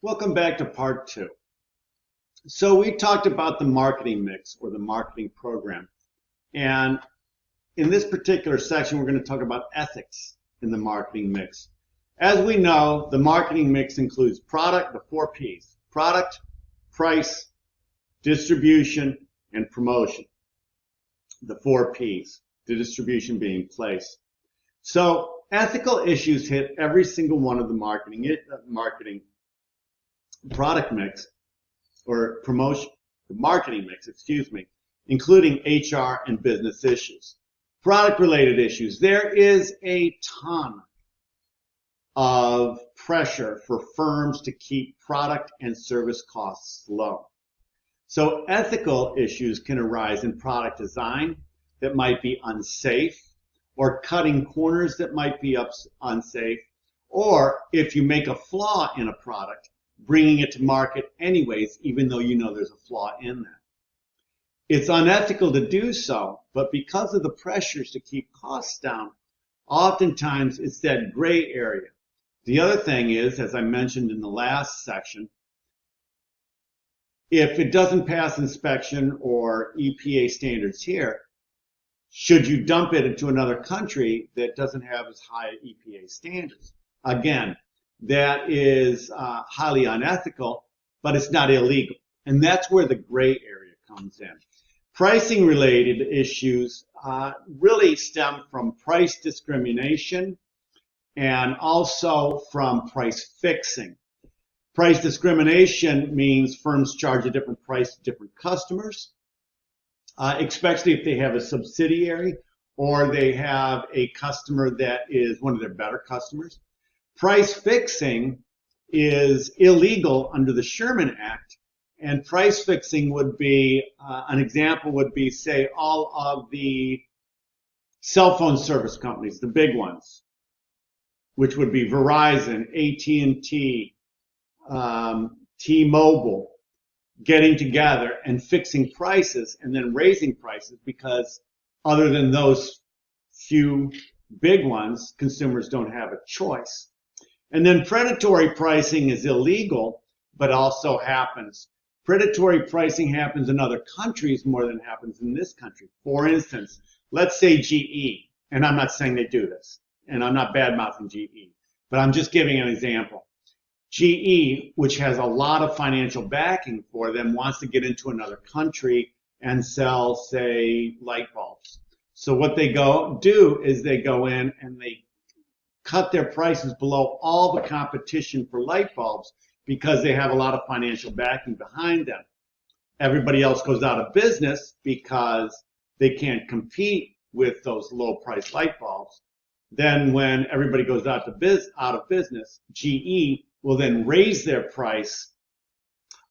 Welcome back to part 2. So we talked about the marketing mix or the marketing program. And in this particular section, we're going to talk about ethics in the marketing mix. As we know, the marketing mix includes product, the 4 P's: product, price, distribution, and promotion. The 4 P's, the distribution being place. So ethical issues hit every single one of the marketing product mix or promotion, the marketing mix, including HR and business issues. Product related issues. There is a ton of pressure for firms to keep product and service costs low. So ethical issues can arise in product design that might be unsafe, or cutting corners that might be unsafe, or if you make a flaw in a product, bringing it to market anyways, even though you know there's a flaw in that. It's unethical to do so, but because of the pressures to keep costs down, oftentimes it's that gray area. The other thing is, as I mentioned in the last section, if it doesn't pass inspection or EPA standards here, should you dump it into another country that doesn't have as high EPA standards? Again, that is highly unethical, but it's not illegal. And that's where the gray area comes in. Pricing related issues really stem from price discrimination and also from price fixing. Price discrimination means firms charge a different price to different customers, especially if they have a subsidiary or they have a customer that is one of their better customers. Price fixing is illegal under the Sherman Act, and price fixing would be, an example would be, say, all of the cell phone service companies, the big ones, which would be Verizon, AT&T, T-Mobile, getting together and fixing prices and then raising prices because other than those few big ones, consumers don't have a choice. And then predatory pricing is illegal, but also happens. Predatory pricing happens in other countries more than happens in this country. For instance, let's say GE, and I'm not saying they do this, and I'm not bad-mouthing GE, but I'm just giving an example. GE, which has a lot of financial backing for them, wants to get into another country and sell, say, light bulbs. So what they do is they go in and they cut their prices below all the competition for light bulbs because they have a lot of financial backing behind them. Everybody else goes out of business because they can't compete with those low-priced light bulbs. Then when everybody goes out of business, GE will then raise their price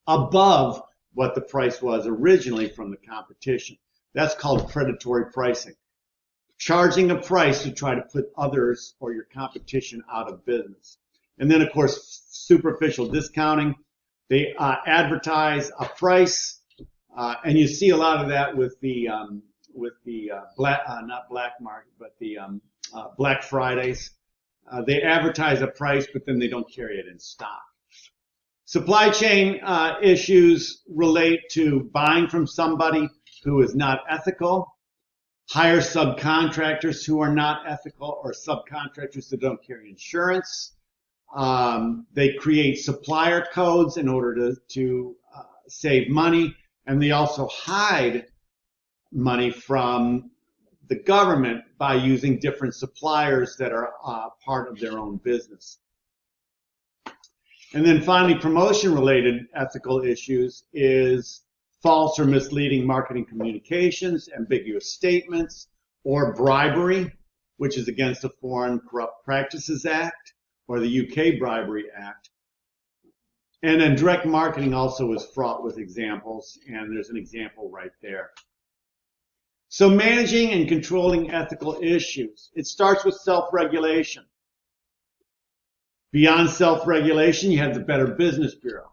above what the price was originally from the competition. That's called predatory pricing. Charging a price to try to put others or your competition out of business. And then, of course, superficial discounting. They advertise a price, and you see a lot of that with the not black market, but the Black Fridays. They advertise a price, but then they don't carry it in stock. Supply chain issues relate to buying from somebody who is not ethical, hire subcontractors who are not ethical, or subcontractors that don't carry insurance. They create supplier codes in order to save money, and they also hide money from the government by using different suppliers that are part of their own business. And then finally, promotion-related ethical issues is false or misleading marketing communications, ambiguous statements, or bribery, which is against the Foreign Corrupt Practices Act or the UK Bribery Act. And then direct marketing also is fraught with examples, and there's an example right there. So managing and controlling ethical issues. It starts with self-regulation. Beyond self-regulation, you have the Better Business Bureau.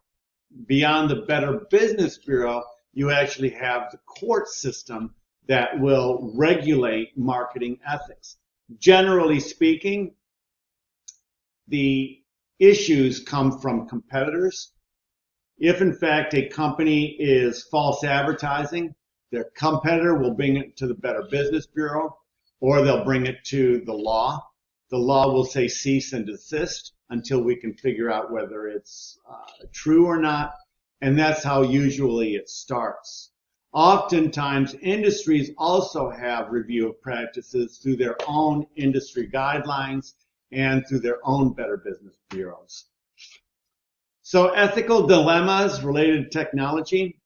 Beyond the Better Business Bureau, you actually have the court system that will regulate marketing ethics. Generally speaking, the issues come from competitors. If in fact a company is false advertising, their competitor will bring it to the Better Business Bureau, or they'll bring it to the law. The law will say cease and desist until we can figure out whether it's true or not, and that's how usually it starts. Oftentimes, industries also have review of practices through their own industry guidelines and through their own Better Business Bureaus. So ethical dilemmas related to technology.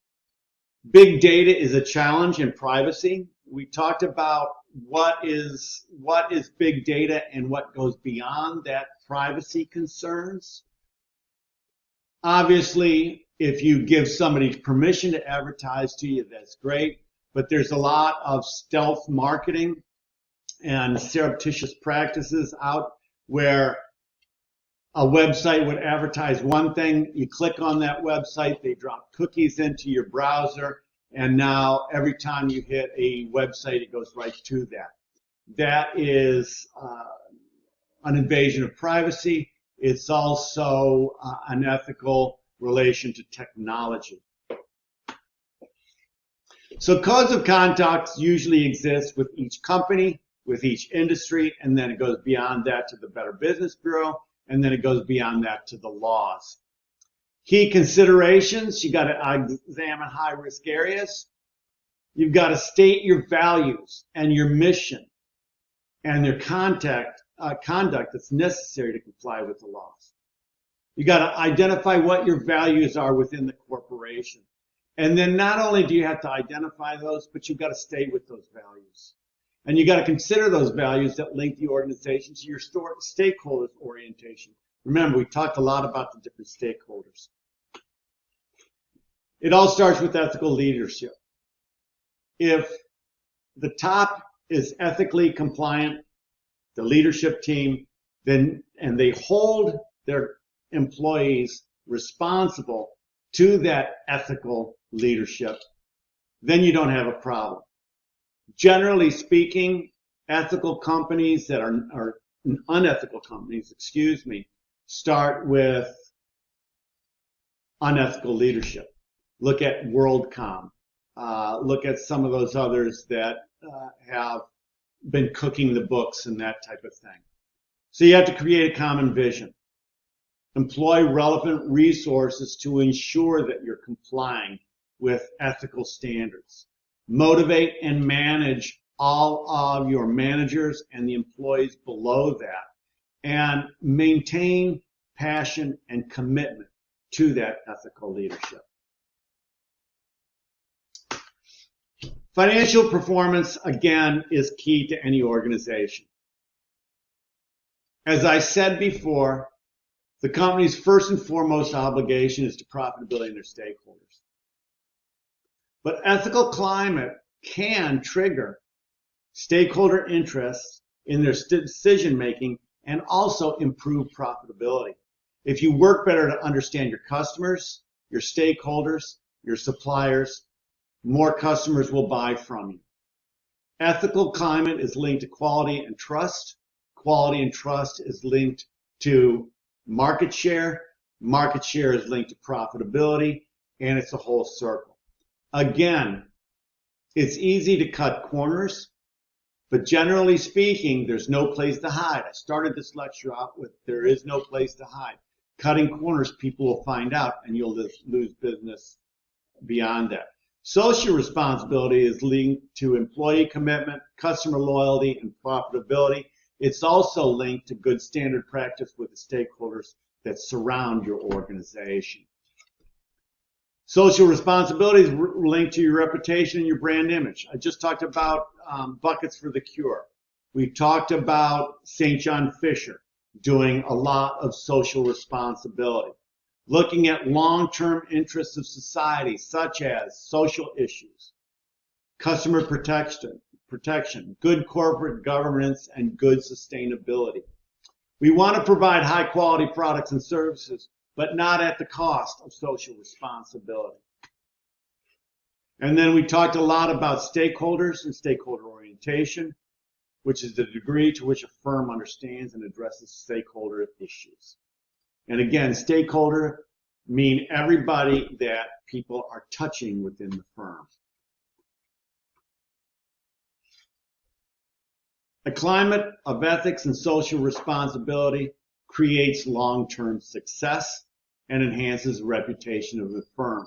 Big data is a challenge in privacy. We talked about what is big data and what goes beyond that privacy concerns. Obviously, if you give somebody permission to advertise to you, that's great, but there's a lot of stealth marketing and surreptitious practices out where a website would advertise one thing, you click on that website, they drop cookies into your browser, and now every time you hit a website, it goes right to that. That is an invasion of privacy. It's also unethical relation to technology. So codes of conduct usually exist with each company, with each industry, and then it goes beyond that to the Better Business Bureau, and then it goes beyond that to the laws. Key considerations, you got to examine high-risk areas. You've got to state your values and your mission and your conduct that's necessary to comply with the laws. You got to identify what your values are within the corporation. And then not only do you have to identify those, but you've got to stay with those values. And you got to consider those values that link the organization to your stakeholders orientation. Remember, we talked a lot about the different stakeholders. It all starts with ethical leadership. If the top is ethically compliant, the leadership team, and they hold their employees responsible to that ethical leadership, then you don't have a problem. Generally speaking, ethical companies that are unethical companies, start with unethical leadership. Look at WorldCom. Look at some of those others that have been cooking the books and that type of thing. So you have to create a common vision. Employ relevant resources to ensure that you're complying with ethical standards. Motivate and manage all of your managers and the employees below that, and maintain passion and commitment to that ethical leadership. Financial performance, again, is key to any organization. As I said before, the company's first and foremost obligation is to profitability in their stakeholders. But ethical climate can trigger stakeholder interests in their decision-making and also improve profitability. If you work better to understand your customers, your stakeholders, your suppliers, more customers will buy from you. Ethical climate is linked to quality and trust. Quality and trust is linked to market share. Market share is linked to profitability, and it's a whole circle. Again, it's easy to cut corners, but generally speaking, there's no place to hide. I started this lecture out with there is no place to hide. Cutting corners, people will find out, and you'll lose business beyond that. Social responsibility is linked to employee commitment, customer loyalty, and profitability. It's also linked to good standard practice with the stakeholders that surround your organization. Social responsibility is linked to your reputation and your brand image. I just talked about Buckets for the Cure. We talked about St. John Fisher doing a lot of social responsibility. Looking at long-term interests of society, such as social issues, customer protection, good corporate governance, and good sustainability. We want to provide high-quality products and services, but not at the cost of social responsibility. And then we talked a lot about stakeholders and stakeholder orientation, which is the degree to which a firm understands and addresses stakeholder issues. And again, stakeholder mean everybody that people are touching within the firm. A climate of ethics and social responsibility creates long-term success and enhances the reputation of the firm.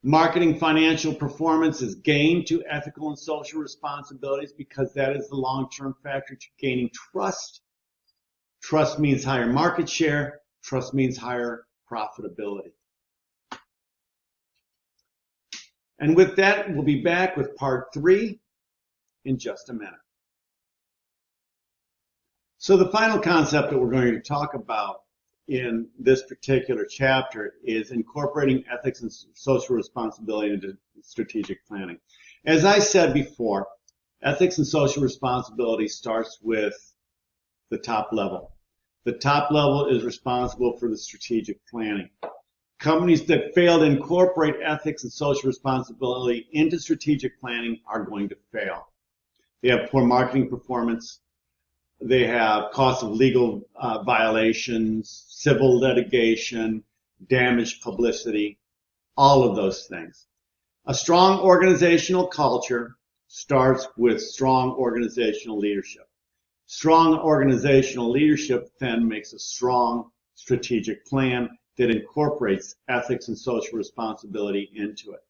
Marketing financial performance is gained to ethical and social responsibilities because that is the long-term factor to gaining trust. Trust means higher market share. Trust means higher profitability. And with that, we'll be back with part 3 in just a minute. So the final concept that we're going to talk about in this particular chapter is incorporating ethics and social responsibility into strategic planning. As I said before, ethics and social responsibility starts with the top level. The top level is responsible for the strategic planning. Companies that fail to incorporate ethics and social responsibility into strategic planning are going to fail. They have poor marketing performance. They have costs of legal violations, civil litigation, damaged publicity, all of those things. A strong organizational culture starts with strong organizational leadership. Strong organizational leadership then makes a strong strategic plan that incorporates ethics and social responsibility into it.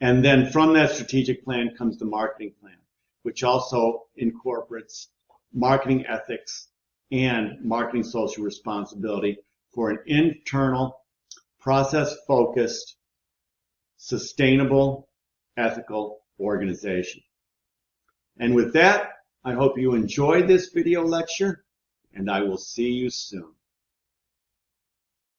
And then from that strategic plan comes the marketing plan, which also incorporates marketing ethics and marketing social responsibility for an internal, process-focused, sustainable, ethical organization. And with that, I hope you enjoyed this video lecture, and I will see you soon.